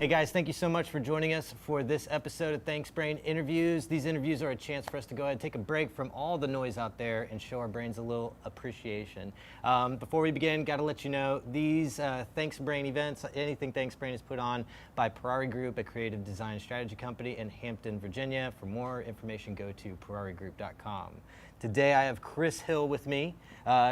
Hey guys, thank you so much for joining us for this episode of Thanks Brain Interviews. These interviews are a chance for us to go ahead and take a break from all the noise out there and show our brains a little appreciation. Before we begin, got to let you know, these Thanks Brain events, anything Thanks Brain is put on by Parari Group, a creative design strategy company in Hampton, Virginia. For more information, go to pararigroup.com. Today I have Chris Hill with me.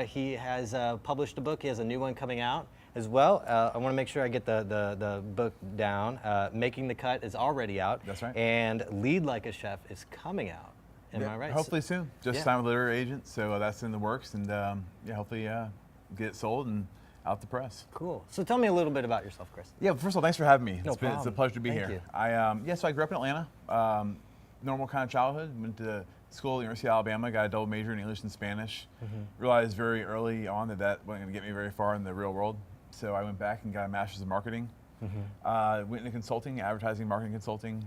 He has published a book. He has a new one coming out as well. I want to make sure I get the book down. Making the Cut is already out. That's right. And Lead Like a Chef is coming out. Am I right? Hopefully soon. Just signed with a literary agent, so that's in the works, and hopefully get it sold and out the press. Cool. So tell me a little bit about yourself, Chris. Yeah, first of all, thanks for having me. No It's problem. a pleasure to be Thank here. you. So I grew up in Atlanta. Normal kind of childhood. Went to school at the University of Alabama. Got a double major in English and Spanish. Realized very early on that wasn't going to get me very far in the real world. So I went back and got a master's in marketing. Went into consulting, advertising, marketing consulting.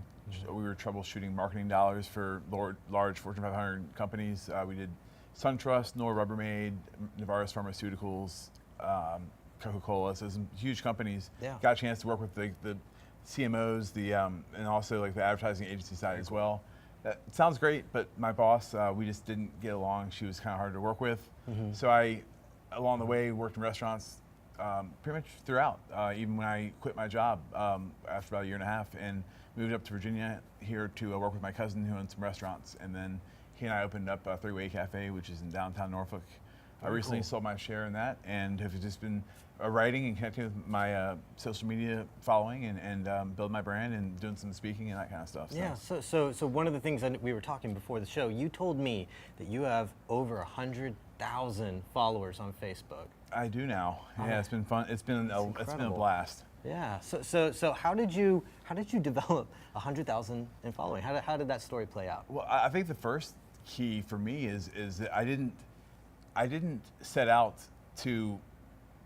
We were troubleshooting marketing dollars for large Fortune 500 companies. We did SunTrust, Nor Rubbermaid, Novartis Pharmaceuticals, Coca-Cola. So some huge companies. Yeah. Got a chance to work with the CMOs, and also like the advertising agency side as well. That sounds great, but my boss, we just didn't get along. She was kind of hard to work with. So I, along the way, worked in restaurants pretty much throughout, even when I quit my job after about a year and a half and moved up to Virginia here to work with my cousin who owned some restaurants. And then he and I opened up a Three-Way Cafe, which is in downtown Norfolk. I recently sold my share in that and have just been writing and connecting with my social media following and building my brand and doing some speaking and that kind of stuff. Yeah, so one of the things that we were talking before the show, you told me that you have over 100,000 followers on Facebook. I do now. Yeah, it's been fun. It's been a blast. Yeah. So how did you develop 100,000 in following? How did that story play out? Well, I think the first key for me is that I didn't set out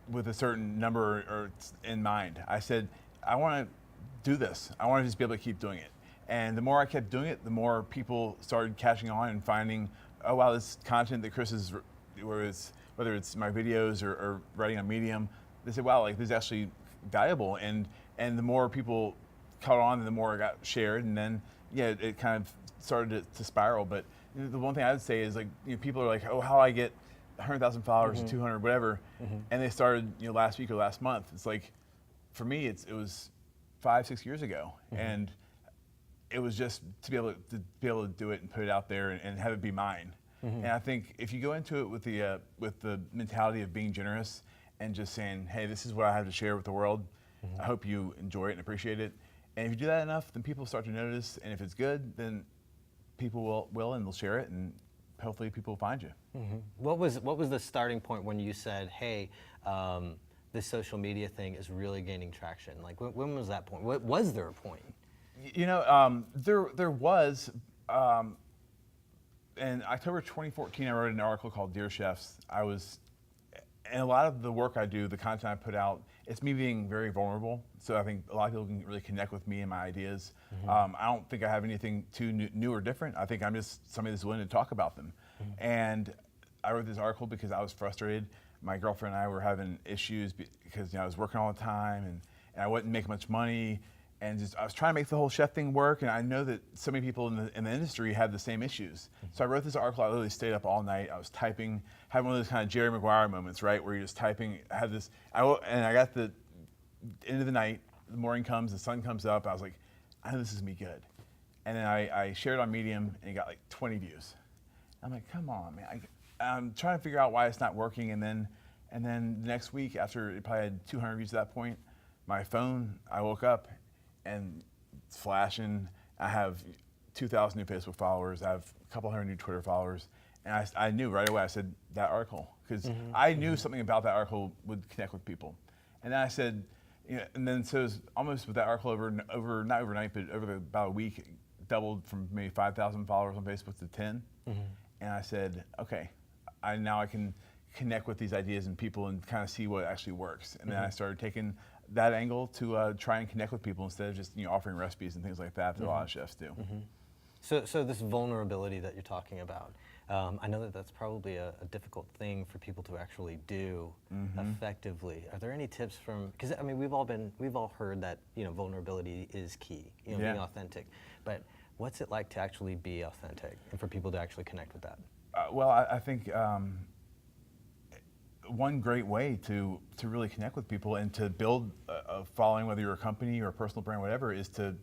with a certain number or in mind. I said, I want to do this. I want to just be able to keep doing it. And the more I kept doing it, the more people started catching on and finding, oh wow, this content that Chris is, whether it's my videos or writing on Medium, they said, wow, like this is actually valuable. And the more people caught on, the more it got shared. And then, yeah, it kind of started to spiral. But the one thing I would say is like, people are like, oh, how I get 100,000 followers, 200, whatever, and they started, last week or last month. It's like, for me, it was 5-6 years ago, and it was just to be able to do it and put it out there and have it be mine. And I think if you go into it with the mentality of being generous and just saying, hey, this is what I have to share with the world. I hope you enjoy it and appreciate it. And if you do that enough, then people start to notice. And if it's good, then people will and they'll share it, and hopefully people will find you. What was the starting point when you said, hey, this social media thing is really gaining traction? Like when was that point? Was there a point? There was. In October 2014, I wrote an article called Dear Chefs. And a lot of the work I do, the content I put out, it's me being very vulnerable. So I think a lot of people can really connect with me and my ideas. I don't think I have anything too new or different. I think I'm just somebody that's willing to talk about them. And I wrote this article because I was frustrated. My girlfriend and I were having issues because I was working all the time and I wasn't making much money. And I was trying to make the whole chef thing work, and I know that so many people in the industry had the same issues. So I wrote this article. I literally stayed up all night. I was typing, had one of those kind of Jerry Maguire moments, right, where you're just typing. I got the end of the night. The morning comes, the sun comes up. I was like, I know this is me good. And then I shared it on Medium, and it got like 20 views. I'm like, come on, man. I'm trying to figure out why it's not working. And then the next week, after it probably had 200 views at that point, my phone, I woke up. And it's flashing. I have 2,000 new Facebook followers. I have a couple hundred new Twitter followers. And I knew right away, I said, that article. Because I knew something about that article would connect with people. And then I said, and then so it was almost with that article over not overnight, but over about a week, it doubled from maybe 5,000 followers on Facebook to 10. And I said, okay, now I can connect with these ideas and people and kind of see what actually works. And then I started taking that angle to try and connect with people instead of just offering recipes and things like that a lot of chefs do. So this vulnerability that you're talking about, I know that that's probably a difficult thing for people to actually do effectively. Are there any tips from, because I mean, we've all heard that, vulnerability is key, being authentic, but what's it like to actually be authentic and for people to actually connect with that? Well, I think one great way to really connect with people and to build a following, whether you're a company or a personal brand, whatever, is to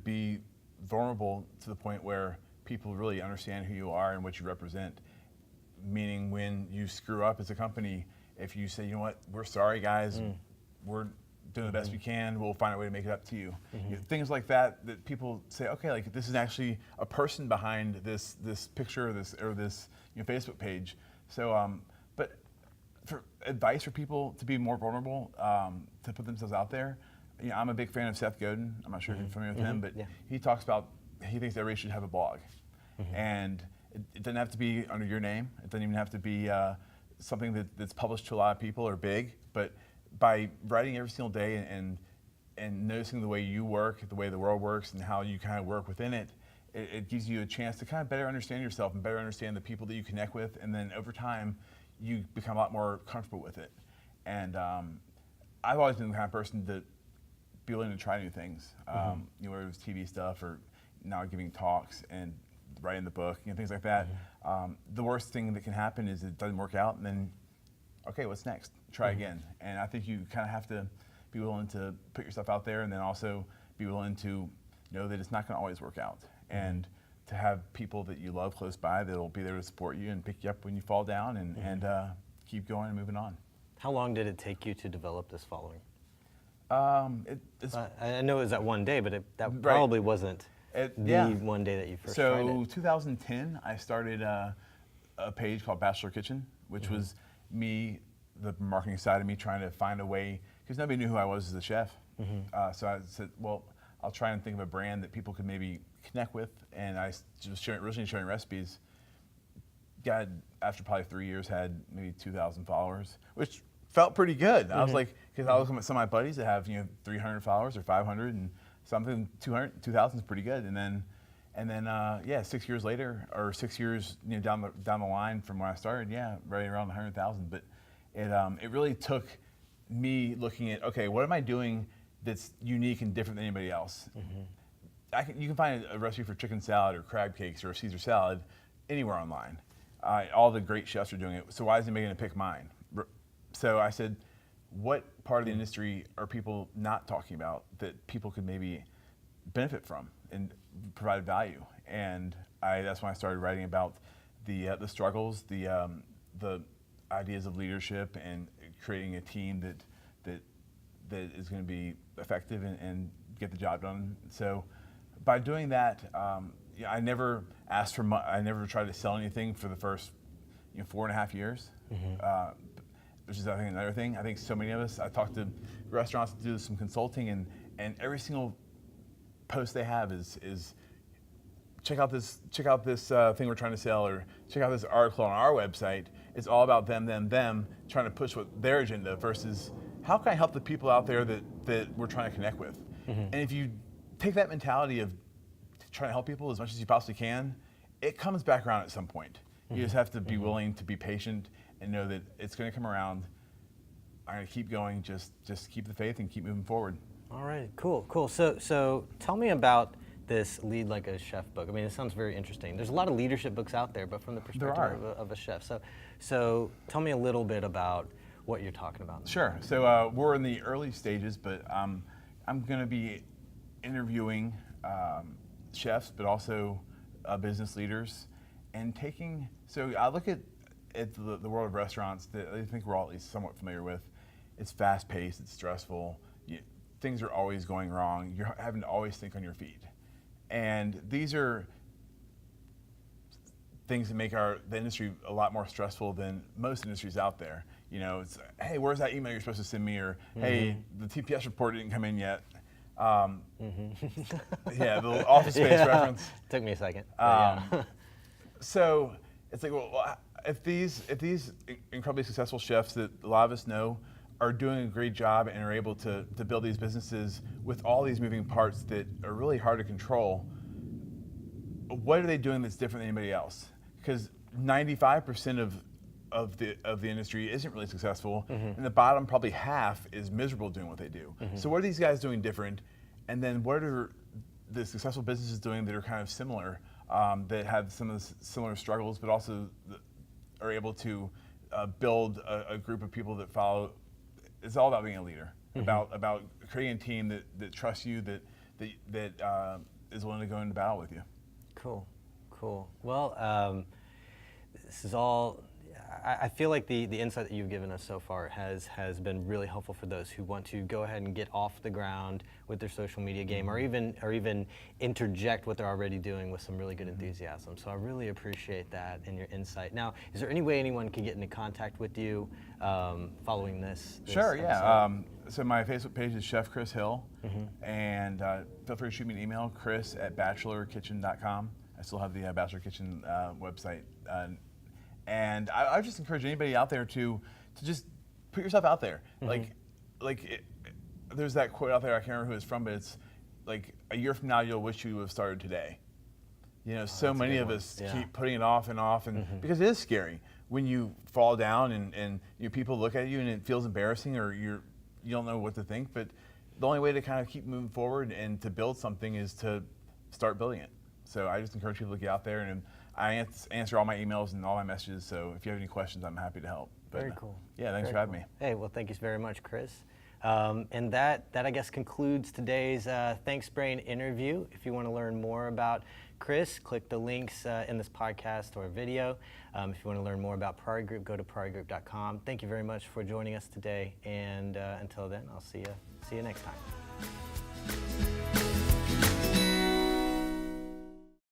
be vulnerable to the point where people really understand who you are and what you represent. Meaning, when you screw up as a company, if you say, you know what, we're sorry guys, we're doing the best we can, we'll find a way to make it up to you. Things like that people say, okay, like this is actually a person behind this picture or this Facebook page. So, but for advice for people to be more vulnerable, to put themselves out there, I'm a big fan of Seth Godin. I'm not sure if you're familiar with him, but he talks about, he thinks everybody should have a blog. And it doesn't have to be under your name. It doesn't even have to be something that's published to a lot of people or big, but by writing every single day and noticing the way you work, the way the world works, and how you kind of work within it, it gives you a chance to kind of better understand yourself and better understand the people that you connect with, and then over time, you become a lot more comfortable with it. And I've always been the kind of person to be willing to try new things, whether it was TV stuff or now giving talks and writing the book, things like that. The worst thing that can happen is it doesn't work out, and then, okay, what's next? Try again. And I think you kind of have to be willing to put yourself out there, and then also be willing to know that it's not going to always work out. And to have people that you love close by that'll be there to support you and pick you up when you fall down, and keep going and moving on. How long did it take you to develop this following? I know it was that one day, but that probably wasn't the one day that you first tried it. So 2010, I started a page called Bachelor Kitchen, which was me, the marketing side of me, trying to find a way, because nobody knew who I was as a chef. So I said, well, I'll try and think of a brand that people could maybe connect with, and I was originally sharing recipes. After probably 3 years, had maybe 2,000 followers, which felt pretty good. I was like, because I was looking at some of my buddies that have 300 followers or 500, and something 2,000 is pretty good. And then 6 years later, or 6 years down the line from when I started, right around 100,000. But it really took me looking at, okay, what am I doing that's unique and different than anybody else? You can find a recipe for chicken salad or crab cakes or a Caesar salad anywhere online. All the great chefs are doing it, so why is anybody going to pick mine? So I said, what part of the industry are people not talking about that people could maybe benefit from and provide value? And that's when I started writing about the struggles, the ideas of leadership, and creating a team that is going to be effective and get the job done. So by doing that, I never asked for I never tried to sell anything for the first 4.5 years. Which is, I think, another thing. I think so many of us, I talk to restaurants to do some consulting, and every single post they have is check out this thing we're trying to sell, or check out this article on our website. It's all about them trying to push what their agenda versus how can I help the people out there that we're trying to connect with. And if you take that mentality of trying to help people as much as you possibly can, it comes back around at some point. You just have to be willing to be patient and know that it's going to come around. I'm going to keep going. Just keep the faith and keep moving forward. All right, cool. So tell me about this Lead Like a Chef book. I mean, it sounds very interesting. There's a lot of leadership books out there, but from the perspective of a chef. So tell me a little bit about what you're talking about. Sure. So we're in the early stages, but I'm going to be interviewing chefs, but also business leaders, and so I look at the world of restaurants that I think we're all at least somewhat familiar with. It's fast-paced, it's stressful, things are always going wrong, you're having to always think on your feet. And these are things that make the industry a lot more stressful than most industries out there. It's, hey, where's that email you're supposed to send me? Or, hey, the TPS report didn't come in yet. Yeah, the Office Space reference. Took me a second. So it's like, well, if these incredibly successful chefs that a lot of us know are doing a great job and are able to build these businesses with all these moving parts that are really hard to control, what are they doing that's different than anybody else? Because 95% of the industry isn't really successful, and the bottom probably half is miserable doing what they do. So what are these guys doing different? And then what are the successful businesses doing that are kind of similar, that have some of the similar struggles, but also are able to build a group of people that follow? It's all about being a leader, about creating a team that trusts you, that is willing to go into battle with you. Cool. Well, this is all. I feel like the insight that you've given us so far has been really helpful for those who want to go ahead and get off the ground with their social media game, or even interject what they're already doing with some really good enthusiasm. So I really appreciate that and your insight. Now, is there any way anyone can get into contact with you following this? Sure, yeah. So my Facebook page is Chef Chris Hill, and feel free to shoot me an email, chris@bachelorkitchen.com. I still have the Bachelor Kitchen website. And I just encourage anybody out there to just put yourself out there. There's that quote out there, I can't remember who it's from, but it's like, a year from now you'll wish you would have started today. You know, so many of us keep putting it off and off, and because it is scary when you fall down and people look at you and it feels embarrassing, or you don't know what to think. But the only way to kind of keep moving forward and to build something is to start building it. So I just encourage people to get out there, and I answer all my emails and all my messages, so if you have any questions, I'm happy to help. But, very cool. Yeah, thanks for having me. Hey, well, thank you very much, Chris. And that I guess concludes today's Thanks Brain interview. If you want to learn more about Chris, click the links in this podcast or video. If you want to learn more about Parari Group, go to pararigroup.com. Thank you very much for joining us today, and until then, I'll see you next time.